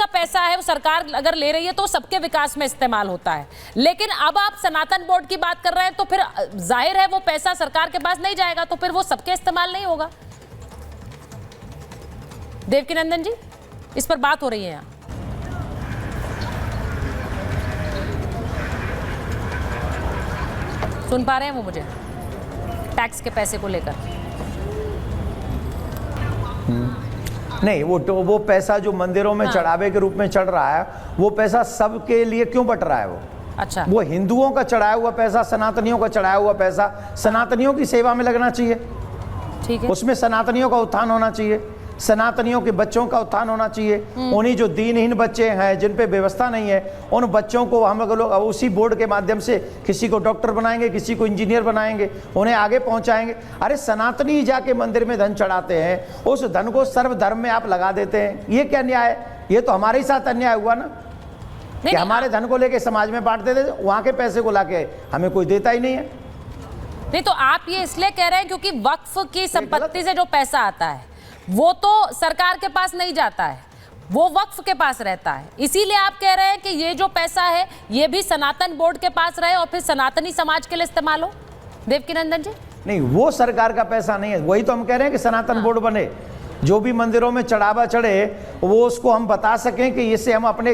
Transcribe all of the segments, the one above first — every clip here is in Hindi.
का पैसा है वो सरकार अगर ले रही है तो सबके विकास में इस्तेमाल होता है, लेकिन अब आप सनातन बोर्ड की बात कर रहे हैं तो फिर जाहिर है वो पैसा सरकार के पास नहीं जाएगा, तो फिर वो सबके इस्तेमाल नहीं होगा। देवकीनंदन जी, इस पर बात हो रही है यहाँ। सुन पा रहे हैं वो मुझे टैक्स के पैसे को लेकर? नहीं, वो पैसा जो मंदिरों में चढ़ावे के रूप में चढ़ रहा है, वो पैसा सबके लिए क्यों बट रहा है? वो अच्छा, वो हिंदुओं का चढ़ाया हुआ पैसा, सनातनियों का चढ़ाया हुआ पैसा सनातनियों की सेवा में लगना चाहिए। ठीक है, उसमें सनातनियों का उत्थान होना चाहिए, सनातनियों के बच्चों का उत्थान होना चाहिए। उन्हीं जो दीनहीन बच्चे हैं, जिन पे व्यवस्था नहीं है, उन बच्चों को हम लोग उसी बोर्ड के माध्यम से किसी को डॉक्टर बनाएंगे, किसी को इंजीनियर बनाएंगे, उन्हें आगे पहुंचाएंगे। अरे सनातनी जाके मंदिर में धन चढ़ाते हैं, उस धन को सर्वधर्म में आप लगा देते हैं, ये क्या न्याय है? ये तो हमारे ही साथ अन्याय हुआ ना, कि हमारे धन को लेके समाज में बांट देते, वहां के पैसे को लाके हमें कोई देता ही नहीं है। नहीं तो आप ये इसलिए कह रहे हैं क्योंकि वक्फ की संपत्ति से जो पैसा आता है वो तो सरकार के पास नहीं जाता है, वो वक्फ के पास रहता है, इसीलिए आप कह रहे हैं कि ये जो पैसा है ये भी सनातन बोर्ड के पास रहे और फिर सनातनी समाज के लिए इस्तेमाल हो। देवकीनंदन जी, नहीं, वो सरकार का पैसा नहीं है, वही तो हम कह रहे हैं कि सनातन बोर्ड बने, जो भी मंदिरों में चढ़ावा चढ़े वो उसको हम बता सकें कि इससे हम अपने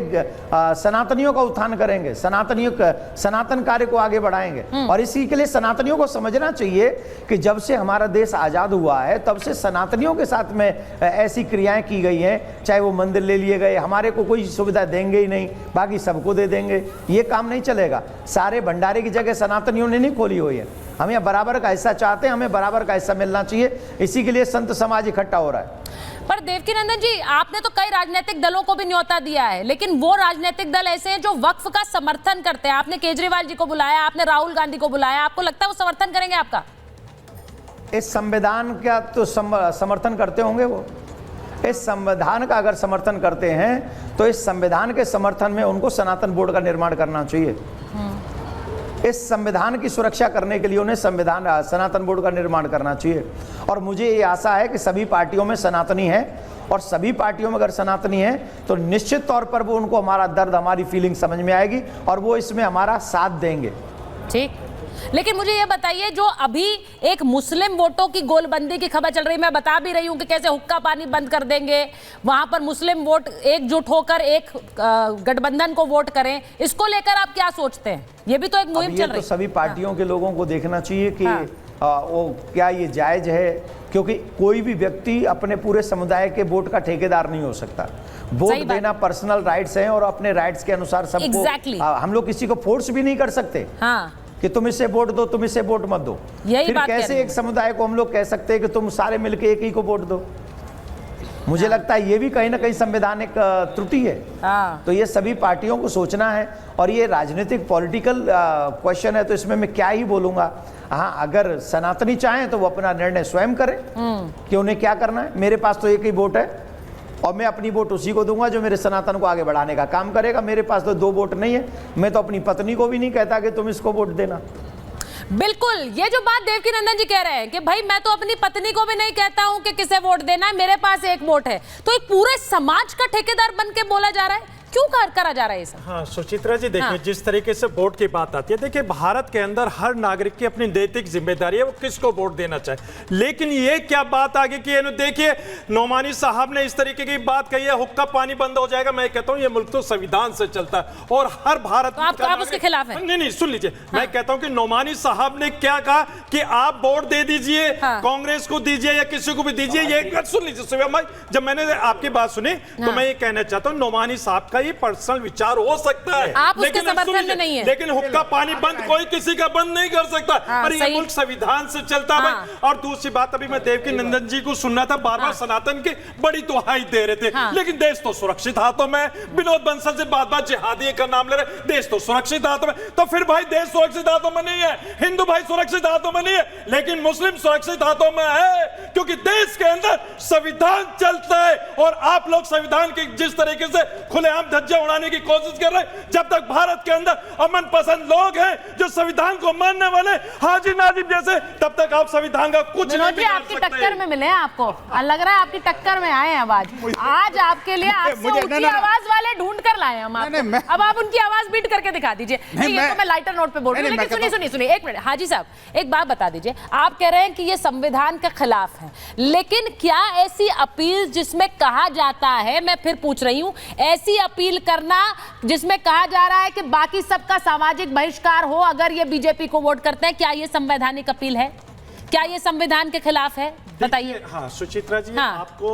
सनातनियों का उत्थान करेंगे, सनातन कार्य को आगे बढ़ाएंगे। और इसी के लिए सनातनियों को समझना चाहिए कि जब से हमारा देश आजाद हुआ है तब से सनातनियों के साथ में ऐसी क्रियाएं की गई हैं, चाहे वो मंदिर ले लिए गए, हमारे को कोई सुविधा देंगे ही नहीं, बाकी सबको दे देंगे, ये काम नहीं चलेगा। सारे भंडारे की जगह सनातनियों ने नहीं खोली हुई है। हम यहाँ बराबर का हिस्सा चाहते हैं, हमें बराबर का हिस्सा मिलना चाहिए, इसी के लिए संत समाज इकट्ठा हो रहा है। पर देवकीनंदन जी, आपने तो कई राजनीतिक दलों को भी न्योता दिया है, लेकिन वो राजनीतिक दल ऐसे हैं जो वक्फ का समर्थन करते हैं। आपने केजरीवाल जी को बुलाया, आपने राहुल गांधी को बुलाया, आपको लगता है वो समर्थन करेंगे आपका? इस संविधान का तो समर्थन करते होंगे वो। इस संविधान का अगर समर्थन करते हैं तो इस संविधान के समर्थन में उनको सनातन बोर्ड का निर्माण करना चाहिए। इस संविधान की सुरक्षा करने के लिए उन्हें सनातन बोर्ड का निर्माण करना चाहिए। और मुझे ये आशा है कि सभी पार्टियों में सनातनी है, और सभी पार्टियों में अगर सनातनी है तो निश्चित तौर पर वो उनको हमारा दर्द, हमारी फीलिंग समझ में आएगी और वो इसमें हमारा साथ देंगे। ठीक, लेकिन मुझे ये बताइए, जो अभी एक मुस्लिम वोटों की गोलबंदी की खबर चल रही है, मैं बता भी रही हूं कि कैसे हुक्का पानी बंद कर देंगे, वहां पर मुस्लिम वोट एकजुट होकर एक गठबंधन को वोट करें, इसको लेकर आप क्या सोचते हैं? ये भी तो एक मुहिम चल रही है। तो सभी पार्टियों के लोगों को देखना चाहिए कि वो क्या ये जायज है, क्योंकि कोई भी व्यक्ति अपने पूरे समुदाय के वोट का ठेकेदार नहीं हो सकता। वोट देना पर्सनल राइट्स हैं और अपने राइट्स के अनुसार सबको हम लोग किसी को फोर्स भी नहीं कर सकते कि तुम इसे वोट दो, तुम इसे वोट मत दो। फिर कैसे एक समुदाय को हम लोग कह सकते हैं कि तुम सारे मिलके एक ही को वोट दो? मुझे लगता है ये भी कहीं ना कहीं संवैधानिक त्रुटि है। तो ये सभी पार्टियों को सोचना है, और ये राजनीतिक पॉलिटिकल क्वेश्चन है, तो इसमें मैं क्या ही बोलूंगा। हाँ, अगर सनातनी चाहें तो वो अपना निर्णय स्वयं करें कि उन्हें क्या करना है। मेरे पास तो एक ही वोट है और मैं अपनी वोट उसी को दूंगा जो मेरे सनातन को आगे बढ़ाने का काम करेगा। मेरे पास तो 2 वोट नहीं है, मैं तो अपनी पत्नी को भी नहीं कहता कि तुम इसको वोट देना। बिल्कुल, ये जो बात देवकीनंदन जी कह रहे हैं कि भाई मैं तो अपनी पत्नी को भी नहीं कहता हूं कि किसे वोट देना है, मेरे पास एक वोट है, तो एक पूरे समाज का ठेकेदार बन के बोला जा रहा है, क्यों करा जा रहा है ये सब? हाँ सुचित्रा जी, देखिए जिस तरीके से वोट की बात आती है, देखिए भारत के अंदर हर नागरिक की अपनी नैतिक जिम्मेदारी है वो किसको वोट देना चाहे, लेकिन ये क्या बात आगे की है? देखिए नोमानी साहब ने इस तरीके की बात कही है, हुक्का पानी बंद हो जाएगा। मैं कहता हूँ ये मुल्क तो संविधान से चलता है और हर भारत तो आप उसके खिलाफ हैं? नहीं, सुन लीजिए, मैं कहता हूँ कि नोमानी साहब ने क्या कहा कि आप वोट दे दीजिए, कांग्रेस को दीजिए या किसी को भी दीजिए। ये सुन लीजिए, जब मैंने आपकी बात सुनी तो मैं ये कहना चाहता हूँ, नोमानी साहब का ये पर्सनल विचार हो सकता है, आप उसके समर्थन में नहीं है, लेकिन हुक्का पानी बंद कोई किसी का बंद नहीं कर सकता। और ये मुल्क संविधान से चलता है। और दूसरी बात, अभी मैं देवकीनंदन जी को सुनना था, बार-बार सनातन की बड़ी दुहाई दे रहे थे, लेकिन देश तो सुरक्षित हाथों में। विनोद बंसल से बात जिहादी का नाम ले रहे, देश तो सुरक्षित हाथों में। तो फिर भाई देश सुरक्षित हाथों में नहीं है, हिंदू भाई सुरक्षित हाथों में नहीं है, लेकिन मुस्लिम सुरक्षित हाथों में है, क्योंकि देश के अंदर संविधान चलता है। और आप लोग संविधान की जिस तरीके से खुलेआम धज्जियां उड़ाने की कोशिश कर रहे हैं, जब तक भारत के अंदर अमन पसंद लोग हैं जो संविधान को मानने वाले हाजी नाजिम जैसे, तब तक आप संविधान का कुछ नहीं बिगाड़ आपकी टक्कर में मिले हैं, आपको लग रहा है आपकी टक्कर में आए हैं। आज आपके लिए आपसे ऊंची आवाज वाले ढूंढ कर लाए हम आपको। नहीं, मैं- अब आप उनकी आवाज बीट करके दिखा दीजिए। नहीं, ये तो मैं लाइटर नोट पे बोल रही हूँ, लेकिन सुनिए एक मिनट हाजी साहब, एक बात बता दीजिए। आप कह रहे हैं कि ये संविधान के खिलाफ है, लेकिन क्या ऐसी अपील जिसमें कहा जाता है, मैं फिर पूछ रही हूं, ऐसी अपील करना जिसमें कहा जा रहा है कि बाकी सबका सामाजिक बहिष्कार हो अगर ये बीजेपी को वोट करते हैं, क्या ये संवैधानिक अपील है? क्या ये संविधान के खिलाफ है? बताइए। हाँ सुचित्रा जी, हाँ। आपको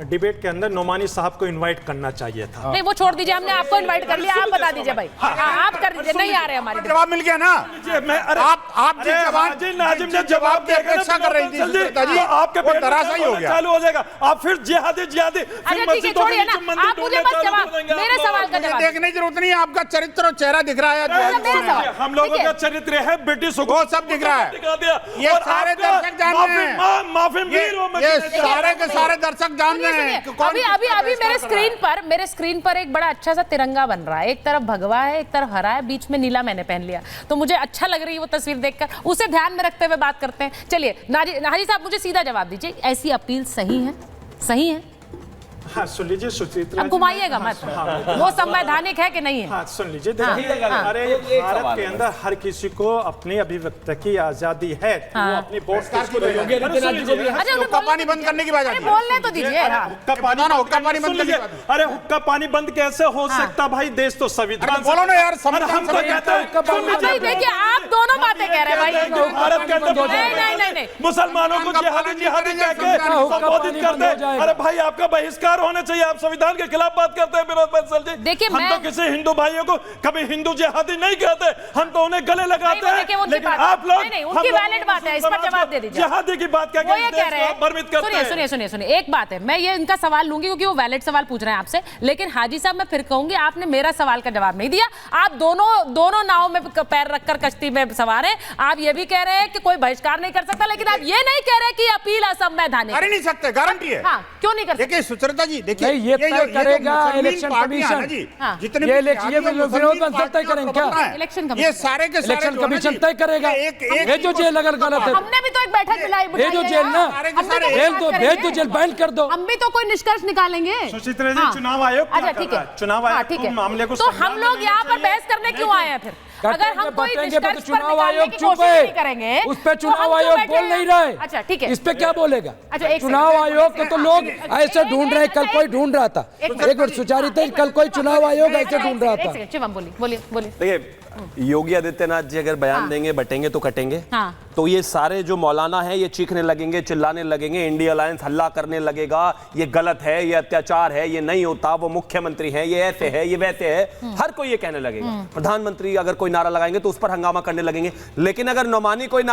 डिबेट के अंदर नोमानी साहब को इनवाइट करना चाहिए था। नहीं, वो छोड़ दीजिए, हमने आपको इनवाइट कर लिया, आप बता दीजिए भाई। आप कर दीजिए, नहीं आ रहे हमारी तरफ। जवाब मिल गया ना। आप जिस जवाब नाजिम ने जवाब की अपेक्षा कर रही थी सुचित्रा जी, आपके वो धराशायी हो गया। चालू हो जाएगा, आप फिर जिहादी अच्छा ठीक है, छोड़िए ना, आप मुझे बस जवाब, मेरे सवाल का जवाब देखने की जरूरत नहीं है, आपका चरित्र और चेहरा दिख रहा है। हम लोगों का चरित्र है ब्रिटिश वो सब दिख रहा है। दिखा दिया। ये सारे दर्शक जान रहे हैं। माफी ये सारे के सारे दर्शक जान रहे हैं कि कौन अभी मेरे स्क्रीन पर एक बड़ा अच्छा सा तिरंगा बन रहा है। एक तरफ भगवा है, एक तरफ हरा है, बीच में नीला मैंने पहन लिया, तो मुझे अच्छा लग रही है वो तस्वीर देखकर। उसे ध्यान में रखते हुए बात करते हैं। चलिए हाजी साहब, मुझे सीधा जवाब दीजिए, ऐसी अपील सही है? सही है? हाँ सुन लीजिए सुचित्रा, अब घुमाइएगा मत, वो संवैधानिक है कि नहीं है? हाँ सुन लीजिए, अरे भारत के अंदर हर किसी को अपनी अभिव्यक्ति की आजादी है, वो अपनी वोट हुक्का पानी बंद करने की बात आती है। बोलने तो दीजिए। हुक्का पानी बंद करने की बात है। अरे हुक्का पानी बंद कैसे हो सकता भाई, देश तो संविधान। बोलो ना यार, हम तो कहते हैं देखिए, आप दोनों बातें कह रहे हैं भाई। भारत के अंदर नहीं, मुसलमानों को जिहादी कह के संबोधित करते हैं। अरे भाई, आपका बहिष्कार होना चाहिए, आप संविधान के खिलाफ बात करते हैं विनोद बंसल जी। देखिए, हम तो किसी हिंदू भाइयों को कभी हिंदू जिहादी नहीं कहते, हम तो उन्हें गले लगाते हैं। लेकिन आप लोग उनकी वैलिड बात है, इस पर जवाब दे दीजिए। जिहादी की बात वो ये कह रहे हैं, भ्रमित करते हैं। सुनिए, एक बात है, मैं ये इनका सवाल लूंगी क्योंकि वो वैलिड सवाल पूछ रहे हैं आपसे, लेकिन हाजी साहब मैं फिर कहूंगी, आपने मेरा सवाल का जवाब नहीं दिया। आप दोनों नाव में पैर रखकर कश्ती में सवार हैं। आप ये भी कह रहे हैं कि कोई बहिष्कार नहीं कर सकता, लेकिन आप ये नहीं कह रहे कि अपील असंवैधानिक। कर ही नहीं सकते, गारंटी है। हाँ, क्यों नहीं कर सकते? देखिए सुचरिता जी, देखिए ये तय करेगा इलेक्शन कमीशन। जितने ये विरोध बंसल तय करें क्या? इलेक्शन ये सारे के सारे इलेक्शन कमीशन तय करेगा। ये जो जेल अगर गलत है, हमने भी तो एक बैठक बुलाई, ये जो जेल ना, भेज दो जेल, बैन कर दो। हम भी तो कोई निष्कर्ष निकालेंगे। सुचित्रा जी, चुनाव आयोग अच्छा ठीक है, चुनाव आयोग ठीक है, मामले को तो हम लोग यहाँ पर बहस करने क्यों आए हैं फिर? अगर हम कोई बटेंगे निष्कर्ष तो चुनाव पर आयोग निकालने की चुप कोशिश है, नहीं करेंगे, उस पे तो हम चुनाव क्यों आयोग बैठे बोल हैं? नहीं रहा है। अच्छा ठीक है, इस पे क्या बोलेगा? अच्छा, एक चुनाव सेकंड। आयोग के तो लोग ऐसे ढूंढ रहे हैं, कल कोई ढूंढ रहा था, एक मिनट सुचारिता, कल कोई चुनाव आयोग ऐसे ढूंढ रहा था। शिवम बोलिए। देखिए, योगी आदित्यनाथ जी अगर बयान देंगे, बटेंगे तो कटेंगे। हाँ। तो ये सारे जो मौलाना हैं ये चीखने लगेंगे, चिल्लाने लगेंगे, इंडिया अलायंस हल्ला करने लगेगा, ये गलत है, ये अत्याचार है, ये नहीं होता, वो मुख्यमंत्री हैं, ये ऐसे है, ये वैसे है, हर कोई ये कहने लगेगा। प्रधानमंत्री अगर कोई नारा लगाएंगे तो उस पर हंगामा करने लगेंगे। लेकिन अगर नौमानी कोई